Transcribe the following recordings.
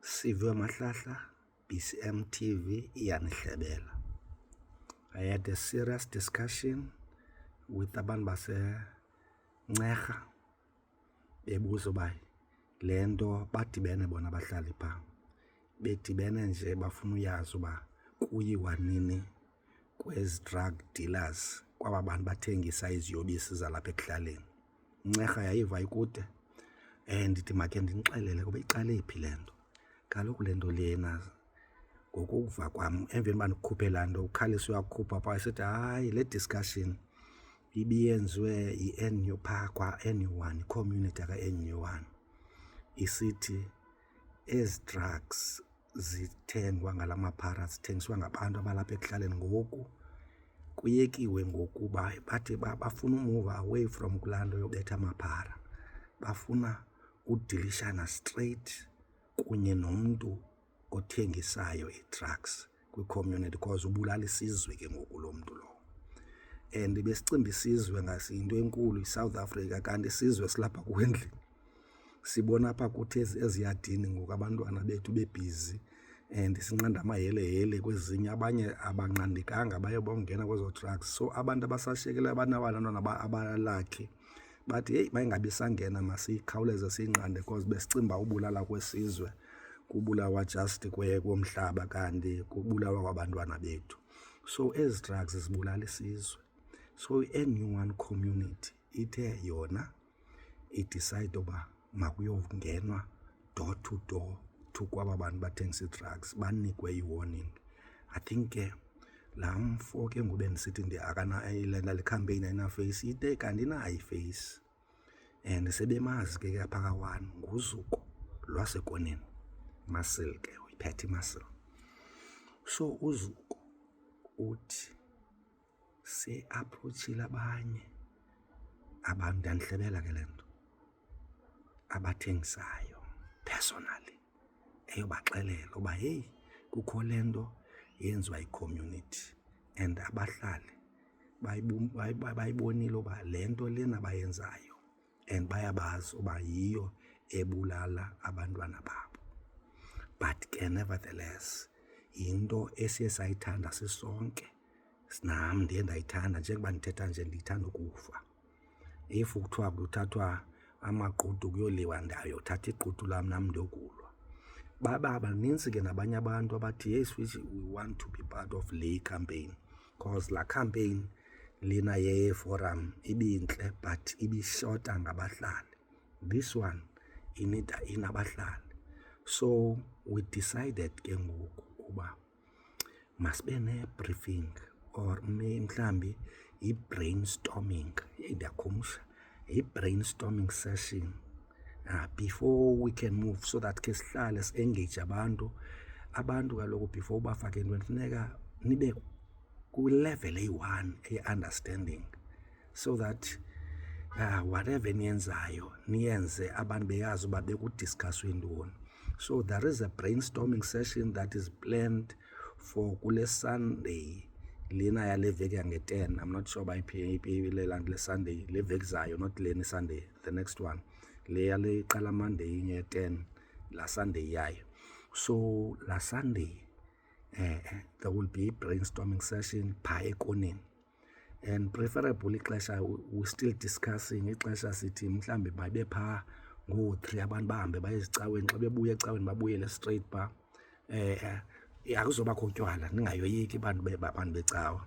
Sive Mahlahla, BCM TV iyanihlebela. I had a serious discussion with abantu base-Ncega bebuza uba le nto badibene bona abahlali phaa bedibene nje bafuna uyazi uba kuyiwa nini kwezi drug dealers kwaba bantu bathengisa iziyobisi zalapha ekuhlaleni. Ncega yayiva ikude ndithi makhe ndinixelele kuba iqale phi le nto. Kaloku le nto lena ngokuva kwam emveni uba ndikhuphe laa nto uKhalisa uyakhupha phaa esithi hayi le discussion ibiyenziwe yi-NU phaa kwa-NU1 i-community ka-NU1 isithi ezi drugs zithengwa ngala maphara zithengiswa ngabantu abalapha ekuhlaleni ngoku kuyekiwe ngokuba bathi bafuna umove away from kulaa nto yobetha amaphara, bafuna udilishana straight kunye nomntu othengisayo i-drugs kwi-community because ubulala isizwe ke ngoku lo mntu lo. And besicimba isizwe ngasiyinto enkulu iSouth Africa kanti isizwe silapha kuwendlini. Sibona apha kuthi eziyadini ngoku abantwana bethu bebhizi and sinqanda amahele kwezinye abanye abanqandikanga baye bongena kwezo drugs. So abantu abasashiyekela abantwana abalakhi bathi hey mayingabe sangena masikhawuleze siyinqande because besicimba ubulala kwesizwe kubulawa just komhlaba kanti kubulawa kwabantwana bethu. So ezi drugs zibulala isizwe. So i-NU1 community ithe yona idecide uba makuyongenwa door to door to kwaba bantu bathengisa drugs banikwe i-warning. I think laa mfo ke ngoku bendisithi le campaign ayina-face ide kanti inayo i-face and sebemazi ke apha ka-1 nguZuko lwasekoneni Muscle ke uyiphethe imuscle. So uZuko uthi se-approachile abanye abantu ndiyanihlebela ke le nto abathengisayo personally eyobaxelela uba hey kukho le nto yenziwa yi-community and abahlali bayibonile uba le nto lena bayenzayo and bayabazi uba yiyo ebulala abantwana babo. But ke nevertheless yinto esiye sayithanda sisonke, nam ndiye ndayithanda njengoba ndithetha nje ndiyithanda ukufa. If kuthiwa kuthathwa amaqhudu kuyoliwa ndayothatha iqhudu lam nam ndiyokulwa. Baba baninzi ke nabanye abantu abathi yes we want to be part of le campaign because la campaign lena ye-forum ibintle but ibishota ngabahlali. This one inida inabahlali. So we decided ke ngoku uba masibe ne-briefing or mhlawumbi i-brainstorming, ndiyakhumsha, i-brainstorming session before we can move so that ke sihlale si-engage abantu kaloku before ubafake entweni funeka nibe ku-level eyi-1 e-understanding so that whatever niyenzayo niyenze abantu beyazi uba bekudiskaswe ntoni. So there is a brainstorming session that is planned for kule Sunday lena yale veki yange-10. I'm not sure bayiphi le Sunday le veki zayo, not lena Sunday, the next one le yale iqala Monday nge-10 la Sunday yayo. So la Sunday there will be a brainstorming session phaa ekoneni and preferably ixesha we still discussing ixesha sithi mhlawumbi babe phaa ngoo-3 abantu bahambe baye ezicaweni xa bebuya ecaweni babuyele straight phaa. Akuzobakho utywala ningayoyiki abantu becawa.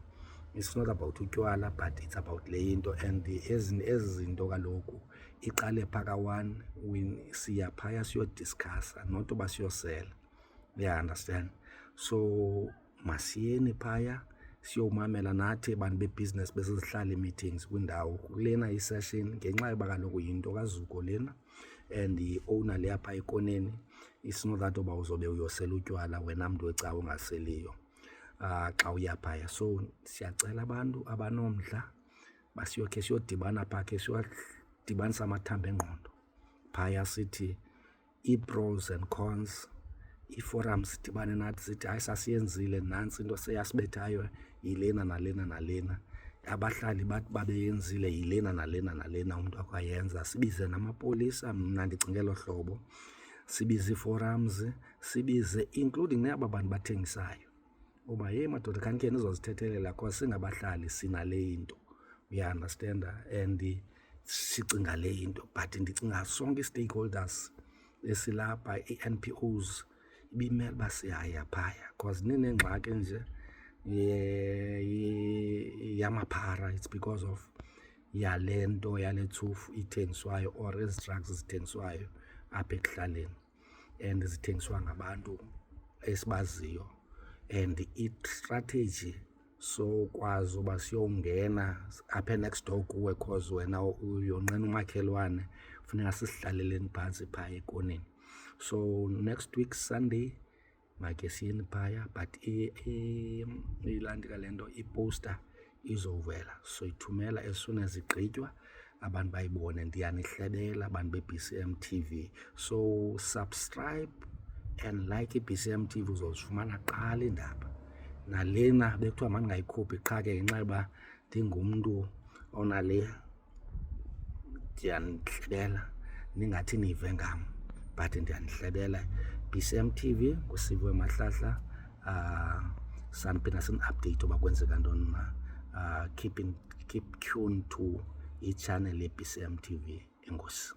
It's not about utywala but it's about le into and ezi zinto kaloku iqale phaa ka-1 siya phaya siyodiskasa not uba siyosela. You understand? So masiyeni phaya siyomamela nathi abantu bebusiness besizihlala meetings kwindawo kulena i-session ngenxa yoba kaloku yinto kaZuko lena and i-owner le apha ekoneni. It's not that uba uzobe uyosela utywala wena mntu wecawa ungaseliyo xa uyaphaya. So siyacela abantu abanomdla basiyokhe siyodibana phaa ke siyodibanisa amathambo engqondo phaya sithi i-pros and cons. I-forum sidibane nathi sithi hayi sasiyenzile nantsi into seyasibethayo yilena nalena nalena. Abahlali bathi babeyenzile yilena nalena nalena umntu akwayenza. Sibize namapolisa, mna ndicinga elo hlobo sibize forums, sibize including naba bantu bathengisayo uba ye madoda khanike nizozithethelela cause singabahlali sinale into, uyaunderstand, and sicinga le into, but ndicinga sonke i-stakeholders esilapha, i-NPOs, ibimele uba siyaya phaya cause ninengxaki nje yamaphara. It's because of yale nto yale thufu ithengiswayo or ezi drugs zithengiswayo apha ekuhlaleni and zithengiswa ngabantu esibaziyo, and i-strategy sokwazi uba siyongena apha next door kuwe cause wena uyonqena umakhelwane, funeka sisihlaleleni phantsi phaya ekoneni. So next week Sunday make siyeni phaya, but ilandika le nto iposter izovela, so ithumela as soon as igqitywa abantu bayibone. Ndiyanihlebela abantu be-BCM TV, so subscribe and like i-BCM TV, uzozifumana qala iindaba. Nalena bekuthiwa mandingayikhuphi qha ke ngenxa yoba ndingumntu onale, ndiyanihlebela, ningathi nive ngam but ndiyanihlebela. BCM TV nguSiviwe Mahlahla. Saniphinda sin-update uba kwenzeka ntoni na. Keep tuned to i-channel ye-BCM TV. Enkosi.